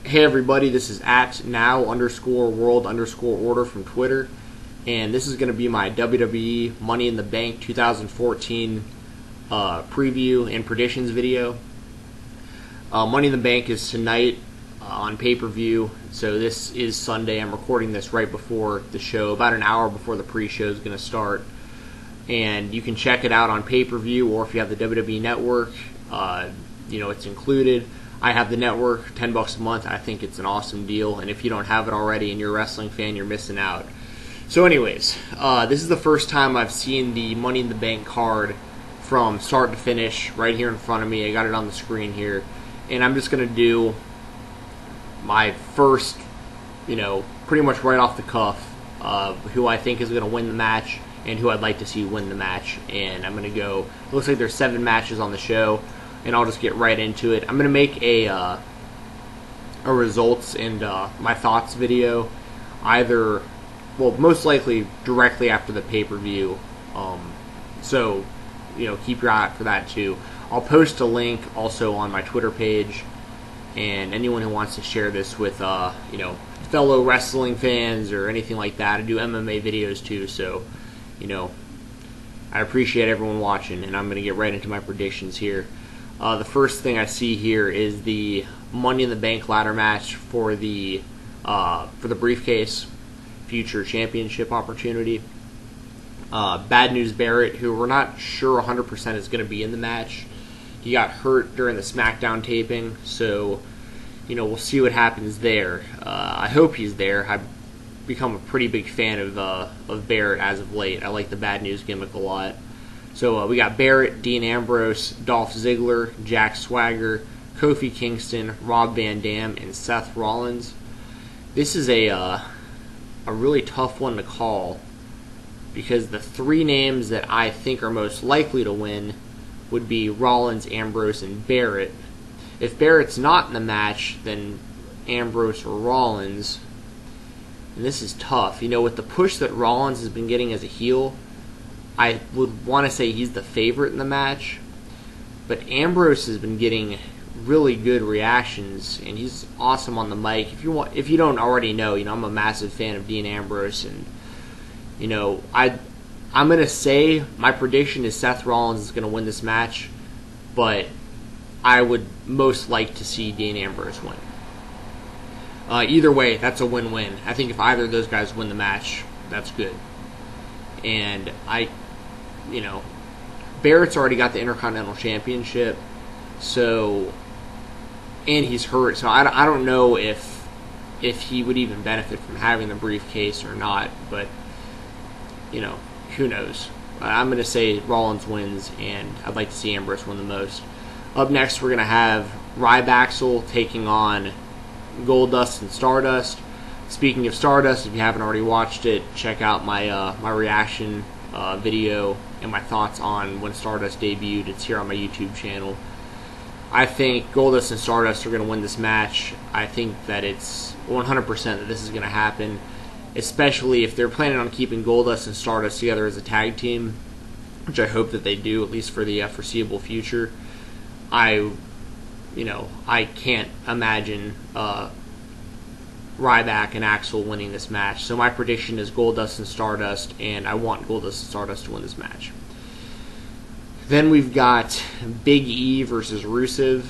Hey everybody, this is at now_world_order from Twitter, and this is going to be my WWE Money in the Bank 2014 preview and predictions video. Money in the Bank is tonight on pay-per-view, so this is Sunday. I'm recording this right before the show, about an hour before the pre-show is going to start, and you can check it out on pay-per-view, or if you have the WWE Network, it's included. I have the network, $10 a month. I think it's an awesome deal, and if you don't have it already and you're a wrestling fan, you're missing out. So anyways, this is the first time I've seen the Money in the Bank card from start to finish right here in front of me. I got it on the screen here, and I'm just going to do my first, pretty much right off the cuff, who I think is going to win the match and who I'd like to see win the match. And I'm going to go, it looks like there's 7 matches on the show, and I'll just get right into it. I'm going to make a results and my thoughts video, most likely directly after the pay-per-view. So, keep your eye out for that too. I'll post a link also on my Twitter page, and anyone who wants to share this with, fellow wrestling fans or anything like that. I do MMA videos too, so, I appreciate everyone watching, and I'm going to get right into my predictions here. The first thing I see here is the Money in the Bank ladder match for the briefcase future championship opportunity. Bad News Barrett, who we're not sure 100% is going to be in the match. He got hurt during the SmackDown taping, so we'll see what happens there. I hope he's there. I've become a pretty big fan of Barrett as of late. I like the Bad News gimmick a lot. So we got Barrett, Dean Ambrose, Dolph Ziggler, Jack Swagger, Kofi Kingston, Rob Van Dam, and Seth Rollins. This is a really tough one to call, because the 3 names that I think are most likely to win would be Rollins, Ambrose, and Barrett. If Barrett's not in the match, then Ambrose or Rollins. And this is tough. With the push that Rollins has been getting as a heel, I would want to say he's the favorite in the match, but Ambrose has been getting really good reactions, and he's awesome on the mic. If you don't already know, I'm a massive fan of Dean Ambrose, and I'm gonna say my prediction is Seth Rollins is gonna win this match, but I would most like to see Dean Ambrose win. Either way, that's a win-win. I think if either of those guys win the match, that's good. And Barrett's already got the Intercontinental Championship, and he's hurt, so I don't know if he would even benefit from having the briefcase or not, but, who knows. I'm going to say Rollins wins, and I'd like to see Ambrose win the most. Up next, we're going to have Ryback taking on Goldust and Stardust. Speaking of Stardust, if you haven't already watched it, check out my my reaction video and my thoughts on when Stardust debuted. It's here on my YouTube channel. I think Goldust and Stardust are going to win this match. I think that it's 100% that this is going to happen, especially if they're planning on keeping Goldust and Stardust together as a tag team, which I hope that they do, at least for the foreseeable future. I can't imagine Ryback and Axel winning this match. So my prediction is Goldust and Stardust, and I want Goldust and Stardust to win this match. Then we've got Big E versus Rusev,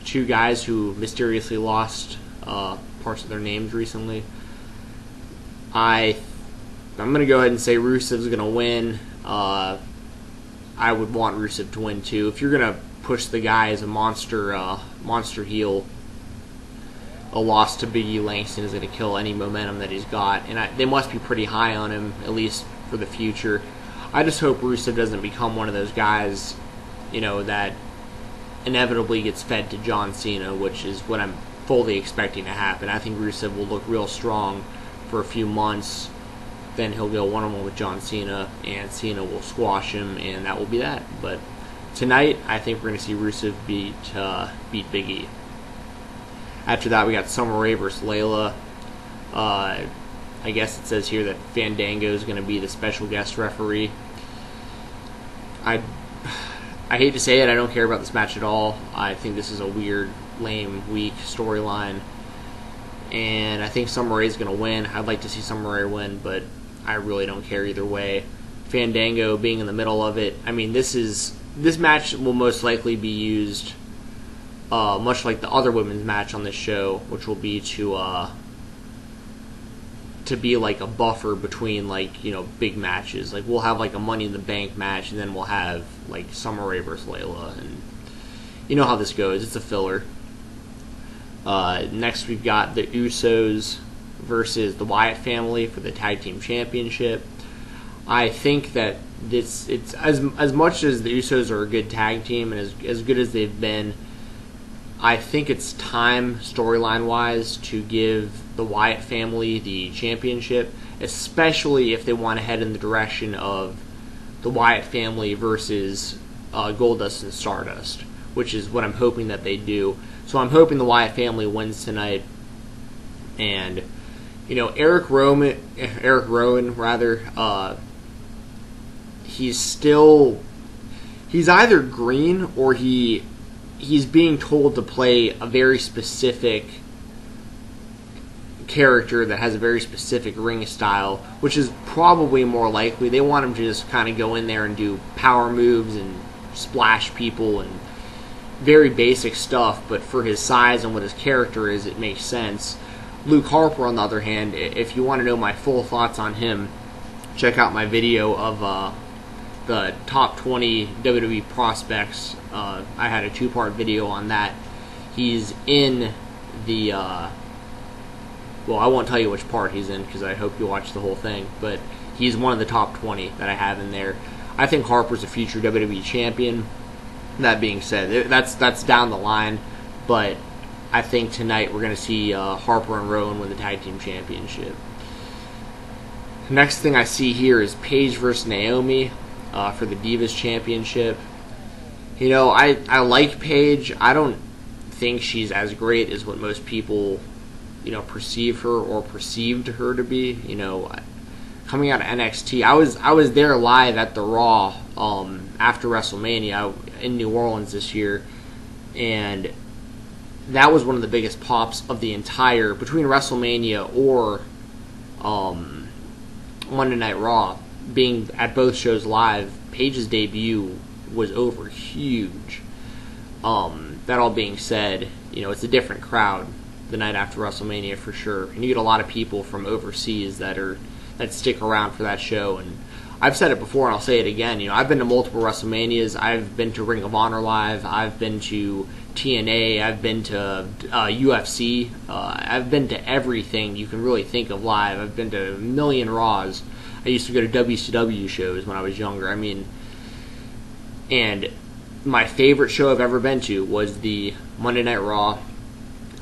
2 guys who mysteriously lost parts of their names recently. I'm going to go ahead and say Rusev's going to win. I would want Rusev to win too. If you're going to push the guy as a monster heel, a loss to Big E Langston is going to kill any momentum that he's got, and they must be pretty high on him, at least for the future. I just hope Rusev doesn't become one of those guys, that inevitably gets fed to John Cena, which is what I'm fully expecting to happen. I think Rusev will look real strong for a few months, then he'll go one-on-one with John Cena, and Cena will squash him, and that will be that. But tonight, I think we're going to see Rusev beat Big E. After that, we got Summer Rae versus Layla. I guess it says here that Fandango is going to be the special guest referee. I hate to say it, I don't care about this match at all. I think this is a weird, lame, weak storyline. and I think Summer Rae's going to win. I'd like to see Summer Rae win, but I really don't care either way. Fandango being in the middle of it. I mean, this match will most likely be used much like the other women's match on this show, which will be to be like a buffer between, like, you know, big matches. Like, we'll have like a Money in the Bank match, and then we'll have like Summer Rae versus Layla, and you know how this goes. It's a filler. Next, we've got the Usos versus the Wyatt family for the Tag Team Championship. I think that it's as much as the Usos are a good tag team and as good as they've been, I think it's time, storyline-wise, to give the Wyatt family the championship, especially if they want to head in the direction of the Wyatt family versus Goldust and Stardust, which is what I'm hoping that they do. So I'm hoping the Wyatt family wins tonight. And, you know, Eric Rowan, he's either green or he's being told to play a very specific character that has a very specific ring style, which is probably more likely. They want him to just kind of go in there and do power moves and splash people and very basic stuff, but for his size and what his character is, it makes sense. Luke Harper, on the other hand, if you want to know my full thoughts on him, check out my video of the top 20 WWE prospects. I had a 2-part video on that. He's in the well, I won't tell you which part he's in because I hope you watch the whole thing, but he's one of the top 20 that I have in there. I think Harper's a future WWE champion. That being said, that's down the line, but I think tonight we're going to see Harper and Rowan win the Tag Team Championship. Next thing I see here is Paige versus Naomi for the Divas Championship. You know, I like Paige. I don't think she's as great as what most people, you know, perceive her or perceived her to be. You know, coming out of NXT, I was there live at the Raw after WrestleMania in New Orleans this year, and that was one of the biggest pops of the entire, between WrestleMania or Monday Night Raw, being at both shows live. Paige's debut was over huge. That all being said, you know, it's a different crowd the night after WrestleMania for sure, and you get a lot of people from overseas that stick around for that show. And I've said it before and I'll say it again, you know, I've been to multiple WrestleManias. I've been to Ring of Honor live, I've been to TNA, I've been to UFC, I've been to everything you can really think of live. I've been to a million Raws. I used to go to WCW shows when I was younger. I mean, and my favorite show I've ever been to was the Monday Night Raw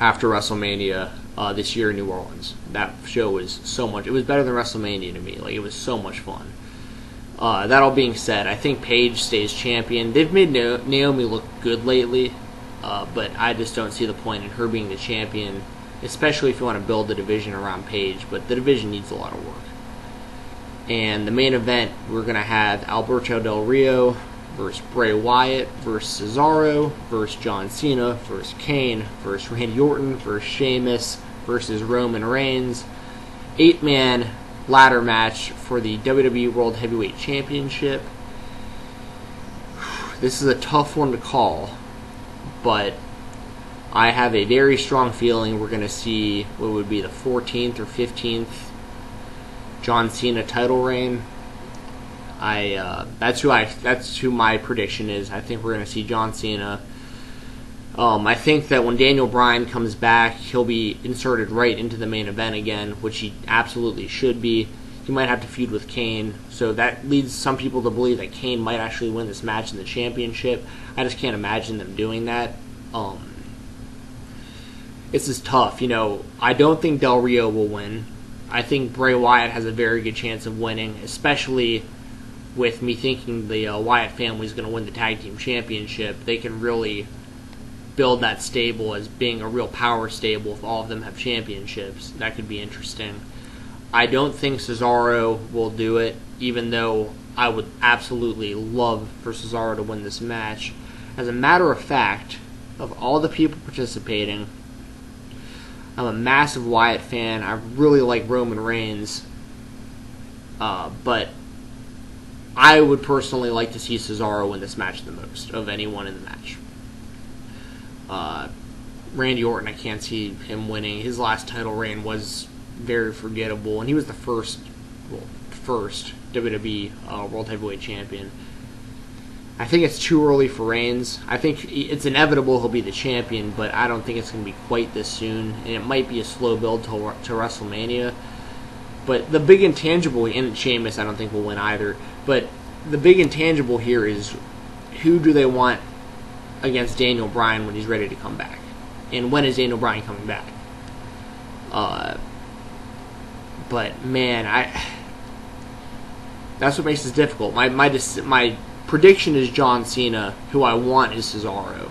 after WrestleMania this year in New Orleans. That show was so much, it was better than WrestleMania to me. Like, it was so much fun. That all being said, I think Paige stays champion. They've made Naomi look good lately, but I just don't see the point in her being the champion, especially if you want to build the division around Paige. But the division needs a lot of work. And the main event, we're going to have Alberto Del Rio versus Bray Wyatt versus Cesaro versus John Cena versus Kane versus Randy Orton versus Sheamus versus Roman Reigns. 8-man ladder match for the WWE World Heavyweight Championship. This is a tough one to call, but I have a very strong feeling we're going to see what would be the 14th or 15th John Cena title reign. That's who my prediction is. I think we're going to see John Cena. I think that when Daniel Bryan comes back, he'll be inserted right into the main event again, which he absolutely should be. He might have to feud with Kane, so that leads some people to believe that Kane might actually win this match in the championship. I just can't imagine them doing that. It's just tough. You know, I don't think Del Rio will win. I think Bray Wyatt has a very good chance of winning, especially with me thinking the Wyatt family is going to win the Tag Team Championship. They can really build that stable as being a real power stable if all of them have championships. That could be interesting. I don't think Cesaro will do it, even though I would absolutely love for Cesaro to win this match. As a matter of fact, of all the people participating, I'm a massive Wyatt fan. I really like Roman Reigns. But I would personally like to see Cesaro win this match the most of anyone in the match. Randy Orton, I can't see him winning. His last title reign was very forgettable, and he was the first WWE World Heavyweight Champion. I think it's too early for Reigns. I think it's inevitable he'll be the champion, but I don't think it's going to be quite this soon, and it might be a slow build to WrestleMania. But the big intangible, and Sheamus I don't think will win either, but the big intangible here is who do they want against Daniel Bryan when he's ready to come back? And when is Daniel Bryan coming back? But man, that's what makes this difficult. My prediction is John Cena. Who I want is Cesaro.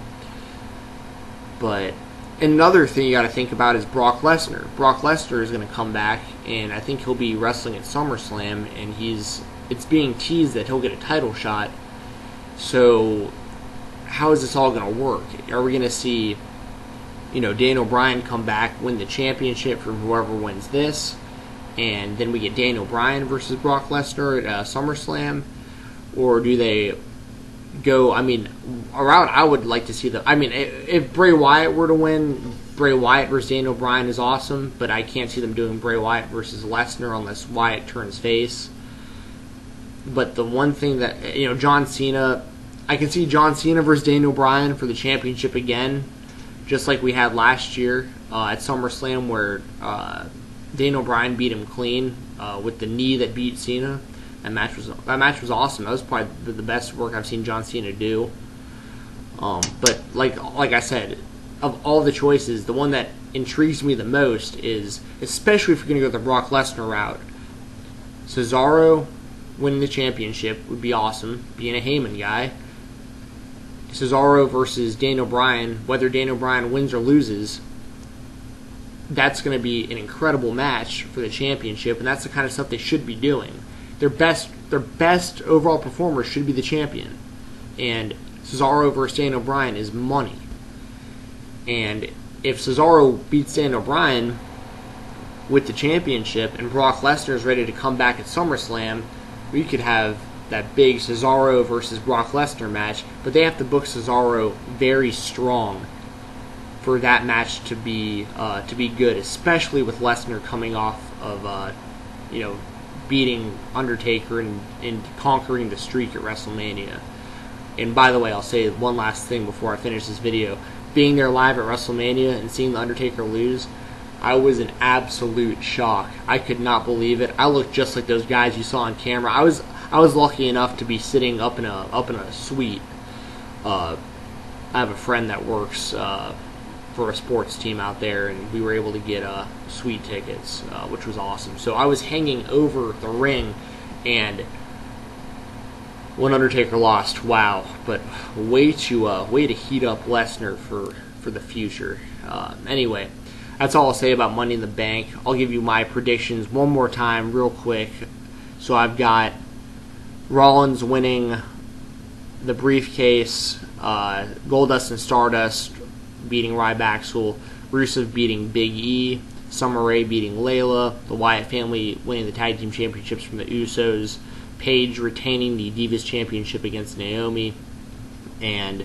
But another thing you got to think about is Brock Lesnar. Brock Lesnar is going to come back, and I think he'll be wrestling at SummerSlam, and it's being teased that he'll get a title shot. So how is this all going to work? Are we going to see, Daniel Bryan come back, win the championship for whoever wins this, and then we get Daniel Bryan versus Brock Lesnar at SummerSlam? Or do they go, a route I would like to see if Bray Wyatt were to win, Bray Wyatt versus Daniel Bryan is awesome, but I can't see them doing Bray Wyatt versus Lesnar unless Wyatt turns face. But the one thing that, John Cena, I can see John Cena versus Daniel Bryan for the championship again, just like we had last year at SummerSlam, where Daniel Bryan beat him clean with the knee that beat Cena. That match was awesome. That was probably the best work I've seen John Cena do. But like I said, of all the choices, the one that intrigues me the most is, especially if you're going to go the Brock Lesnar route, Cesaro winning the championship would be awesome, being a Heyman guy. Cesaro versus Daniel Bryan, whether Daniel Bryan wins or loses, that's going to be an incredible match for the championship, and that's the kind of stuff they should be doing. Their best overall performer should be the champion. And Cesaro versus Daniel Bryan is money. And if Cesaro beats Daniel Bryan with the championship and Brock Lesnar is ready to come back at SummerSlam, we could have that big Cesaro versus Brock Lesnar match, but they have to book Cesaro very strong for that match to be good, especially with Lesnar coming off of beating Undertaker and conquering the streak at WrestleMania. And by the way, I'll say one last thing before I finish this video. Being there live at WrestleMania and seeing the Undertaker lose, I was in absolute shock. I could not believe it. I looked just like those guys you saw on camera. I was lucky enough to be sitting up in a suite. I have a friend that works for a sports team out there, and we were able to get suite tickets, which was awesome. So I was hanging over the ring, and when Undertaker lost, wow! But way to heat up Lesnar for the future. Anyway, that's all I'll say about Money in the Bank. I'll give you my predictions one more time, real quick. So I've got Rollins winning the briefcase, Goldust and Stardust beating Ryback, Rusev beating Big E, Summer Rae beating Layla, the Wyatt family winning the tag team championships from the Usos, Paige retaining the Divas Championship against Naomi, and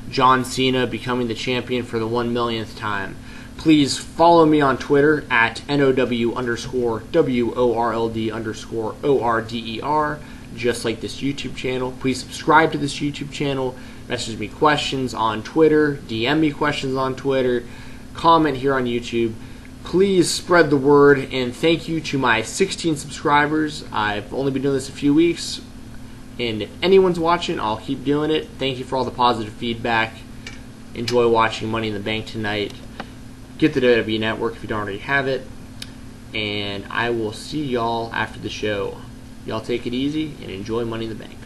John Cena becoming the champion for the 1,000,000th time. Please follow me on Twitter at NOW_WORLD_ORDER, just like this YouTube channel. Please subscribe to this YouTube channel. Message me questions on Twitter. DM me questions on Twitter. Comment here on YouTube. Please spread the word, and thank you to my 16 subscribers. I've only been doing this a few weeks, and if anyone's watching, I'll keep doing it. Thank you for all the positive feedback. Enjoy watching Money in the Bank tonight. Get the WWE Network if you don't already have it, and I will see y'all after the show. Y'all take it easy and enjoy Money in the Bank.